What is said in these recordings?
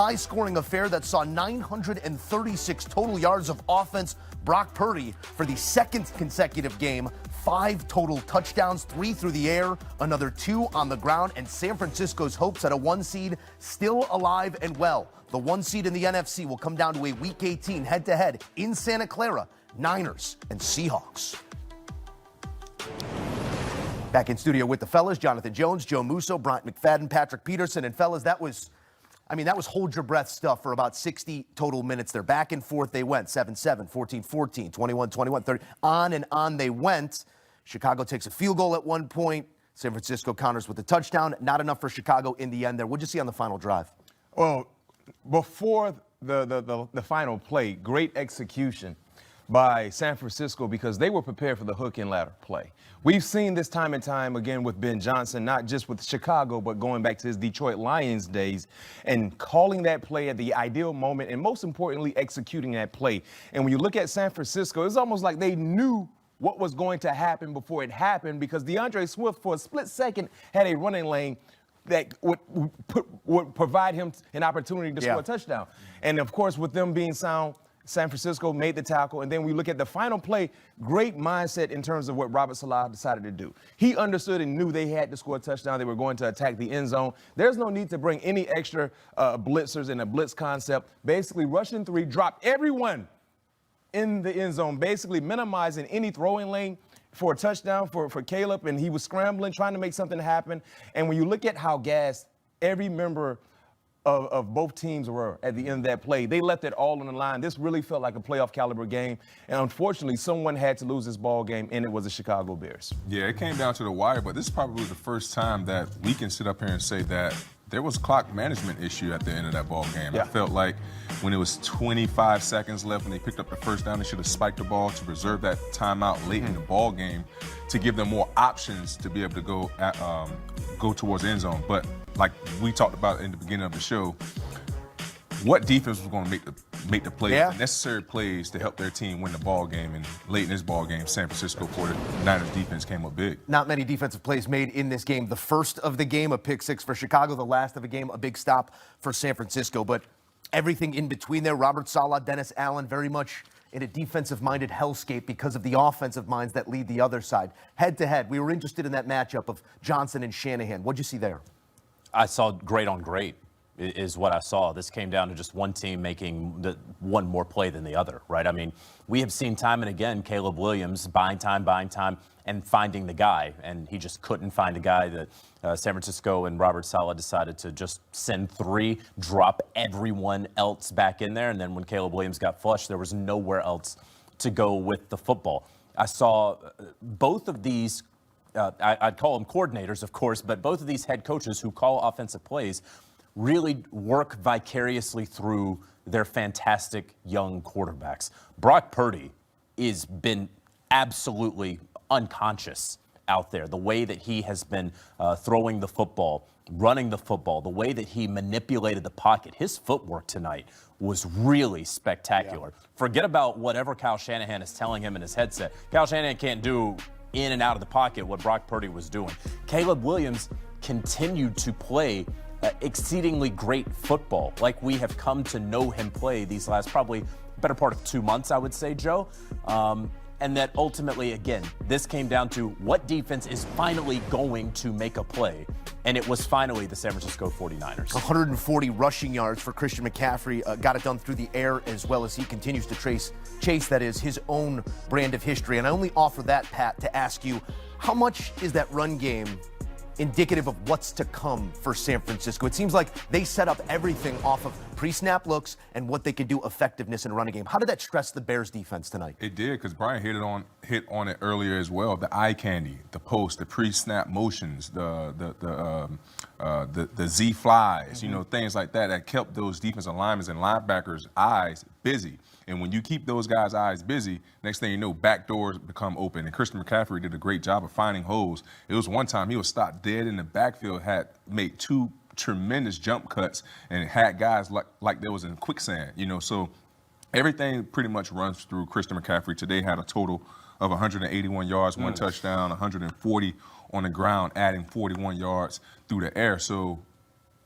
high-scoring affair that saw 936 total yards of offense. Brock Purdy, for the second consecutive game, 5 total touchdowns, 3 through the air, another 2 on the ground, and San Francisco's hopes at a 1 seed still alive and well. The 1 seed in the NFC will come down to a Week 18 head-to-head in Santa Clara, Niners and Seahawks. Back in studio with the fellas, Jonathan Jones, Joe Musso, Bryant McFadden, Patrick Peterson, and fellas, that was hold your breath stuff for about 60 total minutes there. Back and forth they went, 7-7, 14-14, 21-21, 30. On and on they went. Chicago takes a field goal at one point. San Francisco counters with a touchdown. Not enough for Chicago in the end there. What'd you see on the final drive? Well, before the final play, great execution by San Francisco because they were prepared for the hook and ladder play. We've seen this time and time again with Ben Johnson, not just with Chicago, but going back to his Detroit Lions days and calling that play at the ideal moment and most importantly, executing that play. And when you look at San Francisco, it's almost like they knew what was going to happen before it happened because DeAndre Swift for a split second had a running lane that would provide him an opportunity to score a touchdown. And of course, with them being sound, San Francisco made the tackle, and then we look at the final play, great mindset in terms of what Robert Saleh decided to do. He understood and knew they had to score a touchdown. They were going to attack the end zone. There's no need to bring any extra blitzers in a blitz concept. Basically, rushing 3, drop everyone in the end zone, basically minimizing any throwing lane for a touchdown for Caleb, and he was scrambling, trying to make something happen. And when you look at how gassed every member of both teams were at the end of that play, they left it all on the line. This really felt like a playoff caliber game. And unfortunately, someone had to lose this ball game, and it was the Chicago Bears. Yeah, it came down to the wire, but this is probably the first time that we can sit up here and say that there was clock management issue at the end of that ball game. Yeah. I felt like when it was 25 seconds left and they picked up the first down, they should have spiked the ball to preserve that timeout late in the ball game to give them more options to be able to go towards the end zone. But like we talked about in the beginning of the show, what defense was going to make the plays, the necessary plays to help their team win the ball game. And late in this ball game, San Francisco 49ers defense came up big. Not many defensive plays made in this game. The first of the game, a pick 6 for Chicago. The last of the game, a big stop for San Francisco. But everything in between there, Robert Saleh, Dennis Allen, very much in a defensive-minded hellscape because of the offensive minds that lead the other side. Head-to-head, we were interested in that matchup of Johnson and Shanahan. What'd you see there? I saw great on great is what I saw. This came down to just one team making one more play than the other, right? I mean, we have seen time and again Caleb Williams buying time, and finding the guy, and he just couldn't find the guy. That San Francisco and Robert Saleh decided to just send 3, drop everyone else back in there, and then when Caleb Williams got flushed, there was nowhere else to go with the football. I saw both of these I'd call them coordinators, of course, but both of these head coaches who call offensive plays really work vicariously through their fantastic young quarterbacks. Brock Purdy has been absolutely unconscious out there. The way that he has been throwing the football, running the football, the way that he manipulated the pocket, his footwork tonight was really spectacular. Forget about whatever Kyle Shanahan is telling him in his headset. Kyle Shanahan can't do in and out of the pocket what Brock Purdy was doing. Caleb Williams continued to play exceedingly great football, like we have come to know him play these last probably better part of 2 months, I would say, Joe. And that ultimately, again, this came down to what defense is finally going to make a play. And it was finally the San Francisco 49ers. 140 rushing yards for Christian McCaffrey. Got it done through the air as well as he continues to chase, that is, his own brand of history. And I only offer that, Pat, to ask you, how much is that run game indicative of what's to come for San Francisco? It seems like they set up everything off of pre-snap looks and what they could do effectiveness in a running game. How did that stress the Bears defense tonight? It did, because Brian hit on it earlier as well. The eye candy, the post, the pre-snap motions, the Z flies, things like that kept those defensive linemen and linebackers' eyes busy. And when you keep those guys' eyes busy, next thing you know, back doors become open. And Christian McCaffrey did a great job of finding holes. It was one time he was stopped dead in the backfield, had made 2 tremendous jump cuts, and had guys like there was in quicksand. So everything pretty much runs through Christian McCaffrey. Today had a total of 181 yards, 1 touchdown, 140 on the ground, adding 41 yards through the air. So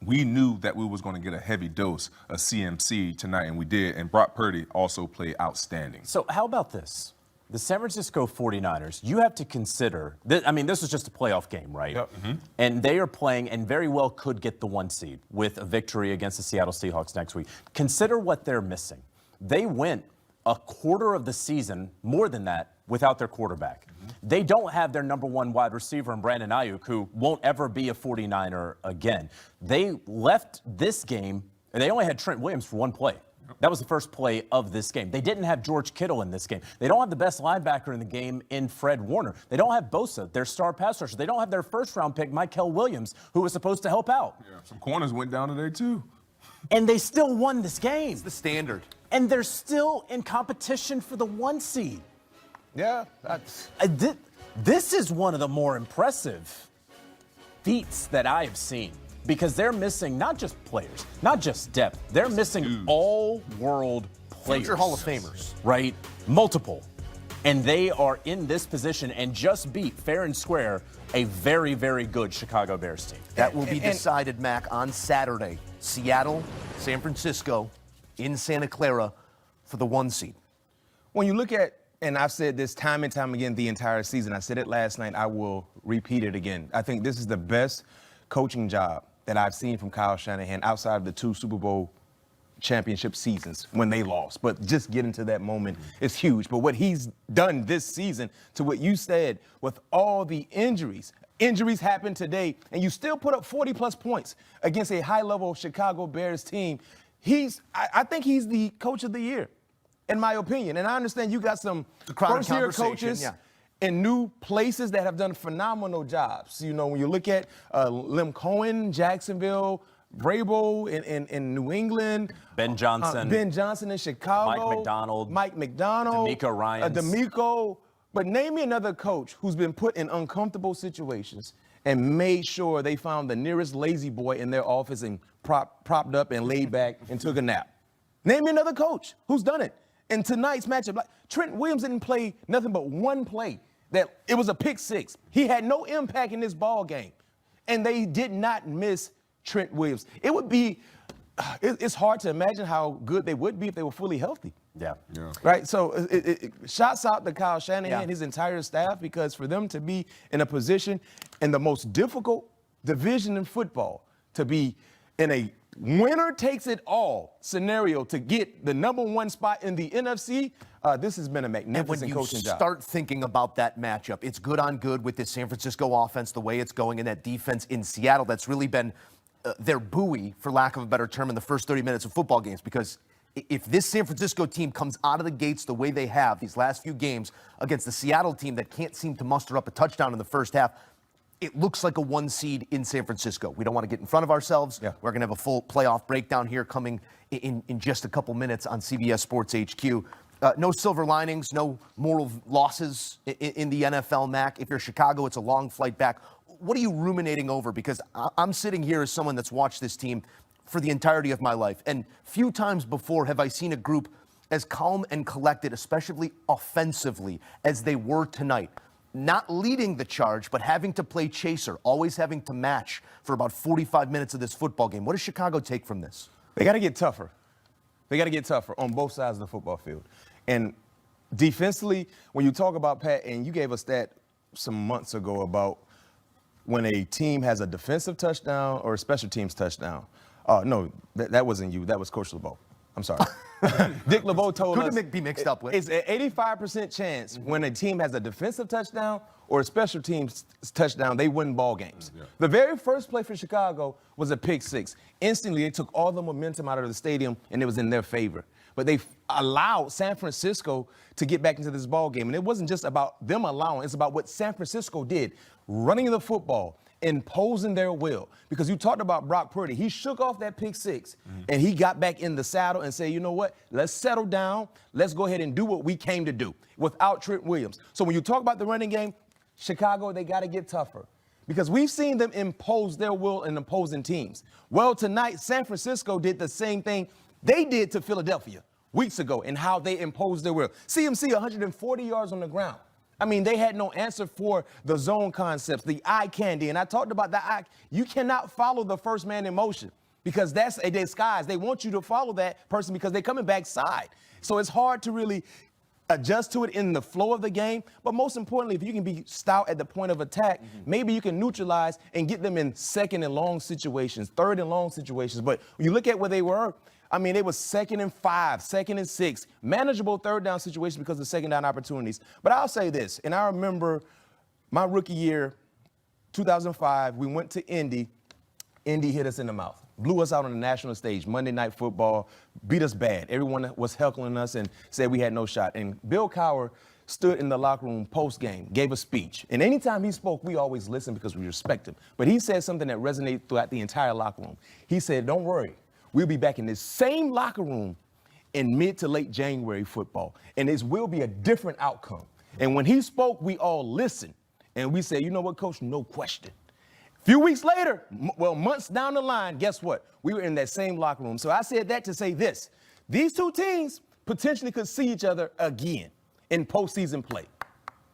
we knew that we was going to get a heavy dose of CMC tonight, and we did. And Brock Purdy also played outstanding. So how about this? The San Francisco 49ers, you have to consider, this is just a playoff game, right? Yep. Mm-hmm. And they are playing and very well could get the 1 seed with a victory against the Seattle Seahawks next week. Consider what they're missing. They went a quarter of the season, more than that, without their quarterback. Mm-hmm. They don't have their number 1 wide receiver in Brandon Ayuk, who won't ever be a 49er again. They left this game, and they only had Trent Williams for 1 play. That was the first play of this game. They didn't have George Kittle in this game. They don't have the best linebacker in the game in Fred Warner. They don't have Bosa, their star pass rusher. They don't have their first-round pick, Mykel Williams, who was supposed to help out. Yeah, some corners went down today, too. And they still won this game. It's the standard. And they're still in competition for the 1 seed. Yeah, that's. This is one of the more impressive feats that I have seen. Because they're missing not just players, not just depth. They're missing all-world players. Future Hall of Famers. Right? Multiple. And they are in this position and just beat, fair and square, a very, very good Chicago Bears team. That will be decided, Mac, on Saturday. Seattle, San Francisco, in Santa Clara for the 1 seed. When you look at, and I've said this time and time again the entire season, I said it last night, I will repeat it again. I think this is the best coaching job that I've seen from Kyle Shanahan outside of the 2 Super Bowl championship seasons when they lost. But just getting to that moment is huge. But what he's done this season, to what you said, with all the injuries happened today, and you still put up 40-plus points against a high-level Chicago Bears team. I think he's the coach of the year, in my opinion. And I understand you got some first-year coaches in new places that have done phenomenal jobs. You know, when you look at Lim Cohen, Jacksonville, Vrabel in New England. Ben Johnson. Ben Johnson in Chicago. Mike McDonald. D'Amico Ryans. D'Amico. But name me another coach who's been put in uncomfortable situations and made sure they found the nearest lazy boy in their office and propped up and laid back and took a nap. Name me another coach who's done it. In tonight's matchup, Trent Williams didn't play nothing but 1 play. That it was a pick 6. He had no impact in this ball game. And they did not miss Trent Williams. It would be, it's hard to imagine how good they would be if they were fully healthy. Yeah. Right? So shouts out to Kyle Shanahan and his entire staff, because for them to be in a position in the most difficult division in football, to be in a winner takes it all scenario to get the number 1 spot in the NFC, this has been a magnificent coaching job. And when you start thinking about that matchup, it's good on good with this San Francisco offense, the way it's going, and that defense in Seattle that's really been their buoy, for lack of a better term, in the first 30 minutes of football games. Because if this San Francisco team comes out of the gates the way they have these last few games against the Seattle team that can't seem to muster up a touchdown in the first half, it looks like a 1 seed in San Francisco. We don't want to get in front of ourselves. Yeah. We're going to have a full playoff breakdown here coming in just a couple minutes on CBS Sports HQ. No silver linings, no moral losses in the NFL, Mac. If you're Chicago, it's a long flight back. What are you ruminating over? Because I'm sitting here as someone that's watched this team for the entirety of my life. And few times before have I seen a group as calm and collected, especially offensively, as they were tonight. Not leading the charge, but having to play chaser, always having to match for about 45 minutes of this football game. What does Chicago take from this? They got to get tougher. They got to get tougher on both sides of the football field. And defensively, when you talk about, Pat, and you gave us that some months ago about when a team has a defensive touchdown or a special teams touchdown. No, that wasn't you. That was Coach LeBeau. I'm sorry. Dick LeBeau told us. Could be mixed up with. It's an 85% chance when a team has a defensive touchdown or a special teams touchdown, they win ball games. Yeah. The very first play for Chicago was a pick 6. Instantly, they took all the momentum out of the stadium, and it was in their favor. But they allowed San Francisco to get back into this ball game. And it wasn't just about them allowing. It's about what San Francisco did, running the football, imposing their will. Because you talked about Brock Purdy. He shook off that pick 6, and he got back in the saddle and said, you know what, let's settle down. Let's go ahead and do what we came to do without Trent Williams. So when you talk about the running game, Chicago, they got to get tougher. Because we've seen them impose their will in opposing teams. Well, tonight, San Francisco did the same thing they did to Philadelphia weeks ago in how they imposed their will. CMC, 140 yards on the ground. I mean, they had no answer for the zone concepts, the eye candy. And I talked about the eye. You cannot follow the first man in motion because that's a disguise. They want you to follow that person because they're coming backside. So it's hard to really adjust to it in the flow of the game. But most importantly, if you can be stout at the point of attack, maybe you can neutralize and get them in second and long situations, third and long situations. But when you look at where they were, I mean, it was 2nd and 5, 2nd and 6, manageable third down situations because of second down opportunities. But I'll say this, and I remember my rookie year, 2005, we went to Indy. Indy hit us in the mouth, blew us out on the national stage, Monday Night Football, beat us bad. Everyone was heckling us and said we had no shot. And Bill Cowher stood in the locker room post-game, gave a speech. And anytime he spoke, we always listened because we respect him. But he said something that resonated throughout the entire locker room. He said, don't worry, we'll be back in this same locker room in mid to late January football. And this will be a different outcome. And when he spoke, we all listened. And we said, you know what, Coach, no question. A few weeks later, months down the line, guess what? We were in that same locker room. So I said that to say this. These two teams potentially could see each other again in postseason play.